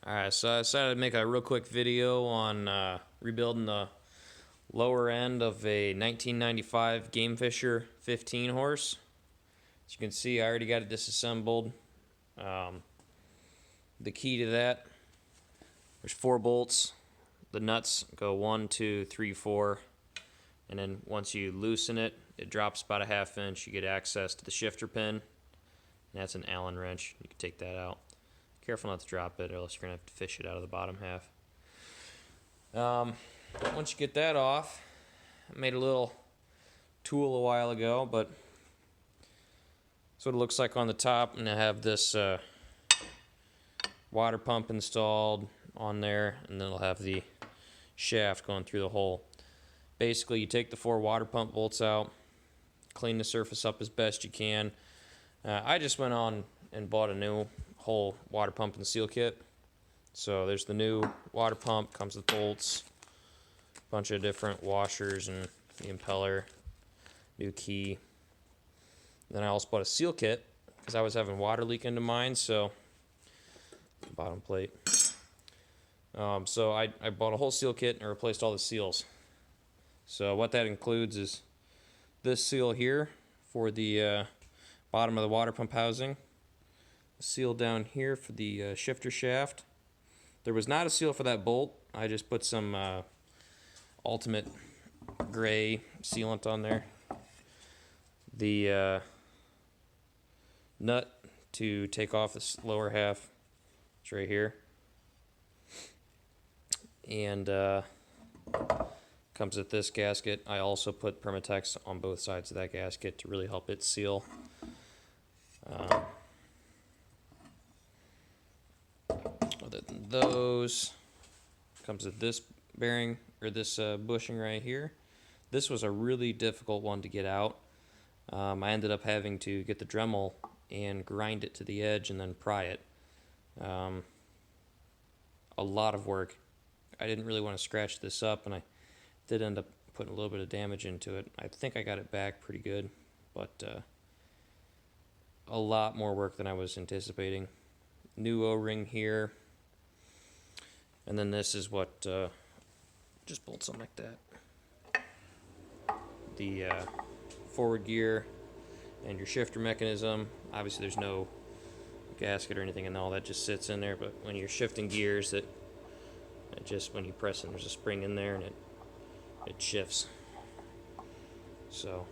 Alright, so I decided to make a real quick video on rebuilding the lower end of a 1995 Gamefisher 15 horse. As you can see, I already got it disassembled. The key to that, there's 4 bolts. The nuts go 1, 2, 3, 4, and then once you loosen it, it drops about a ½ inch. You get access to the shifter pin, and that's an Allen wrench. You can take that out. Careful not to drop it, or else you're going to have to fish it out of the bottom half. Once you get that off, I made a little tool a while ago, but that's what it looks like on the top. And I have this water pump installed on there, and then it'll have the shaft going through the hole. Basically, you take the 4 water pump bolts out, clean the surface up as best you can. I just went on and bought a new whole water pump and seal kit. So there's the new water pump, comes with bolts, a bunch of different washers and the impeller, new key. Then I also bought a seal kit because I was having water leak into mine, so bottom plate. So I bought a whole seal kit and replaced all the seals. So what that includes is this seal here for the bottom of the water pump housing, a seal down here for the shifter shaft. There was not a seal for that bolt. I just put some ultimate gray sealant on there. The nut to take off this lower half, it's right here. And comes with this gasket. I also put Permatex on both sides of that gasket to really help it seal. Other than those, comes with this bearing, or this bushing right here. This was a really difficult one to get out. I ended up having to get the Dremel and grind it to the edge and then pry it. A lot of work. I didn't really want to scratch this up, and I did end up putting a little bit of damage into it. I think I got it back pretty good, but a lot more work than I was anticipating. New O-ring here, and then this is what just bolts on like that. The forward gear and your shifter mechanism. Obviously there's no gasket or anything and all that just sits in there, but when you're shifting gears, it just, when you press it, there's a spring in there and it shifts. So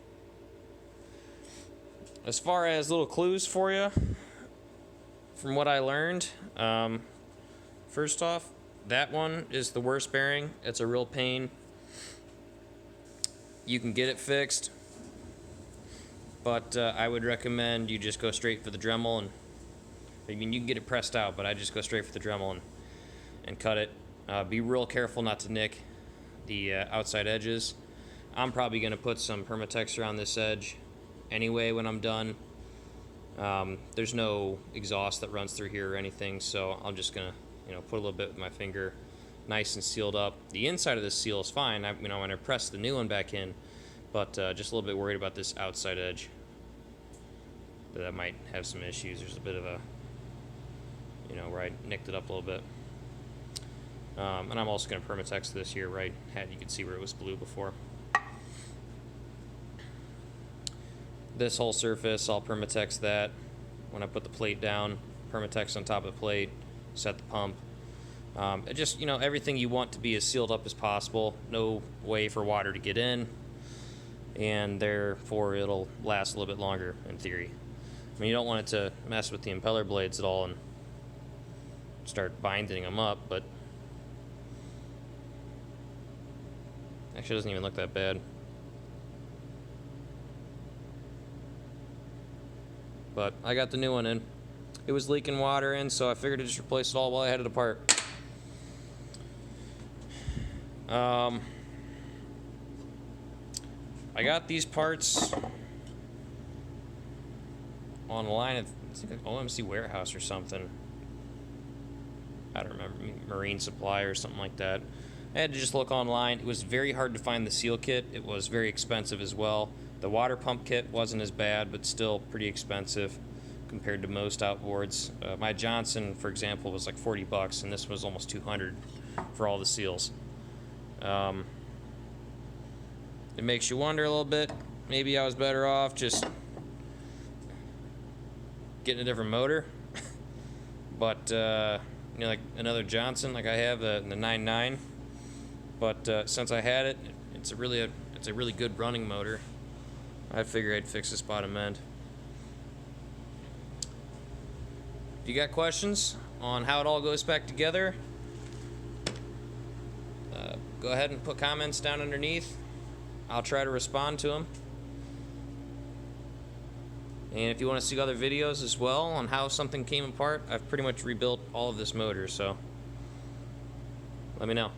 as far as little clues for you from what I learned, first off, that one is the worst bearing. It's a real pain. You can get it fixed, but I would recommend you just go straight for the Dremel. And I mean, you can get it pressed out, but I just go straight for the Dremel and cut it. Be real careful not to nick the outside edges. I'm probably going to put some Permatex around this edge anyway when I'm done. There's no exhaust that runs through here or anything, so I'm just going to put a little bit with my finger, nice and sealed up. The inside of this seal is fine. When I press the new one back in, but just a little bit worried about this outside edge. That might have some issues. There's a bit of a, where I nicked it up a little bit. And I'm also going to Permatex this here, right? You could see where it was blue before. This whole surface, I'll Permatex that. When I put the plate down, Permatex on top of the plate, set the pump. It just, everything you want to be as sealed up as possible. No way for water to get in, and therefore it'll last a little bit longer in theory. I mean, you don't want it to mess with the impeller blades at all and start binding them up, but actually it doesn't even look that bad. But I got the new one in. It was leaking water in, so I figured to just replace it all while I had it apart. I got these parts online at OMC Warehouse or something. I don't remember, Marine Supply or something like that. I had to just look online. It was very hard to find the seal kit. It was very expensive as well. The water pump kit wasn't as bad, but still pretty expensive. compared to most outboards. My Johnson, for example, was like $40, and this was almost 200 for all the seals. It makes you wonder a little bit. Maybe I was better off just getting a different motor. But you know, like another Johnson, like I have the 9.9. But since I had it, it's a really good running motor. I figured I'd fix this bottom end. If you got questions on how it all goes back together, go ahead and put comments down underneath. I'll try to respond to them. And if you want to see other videos as well on how something came apart, I've pretty much rebuilt all of this motor, so let me know.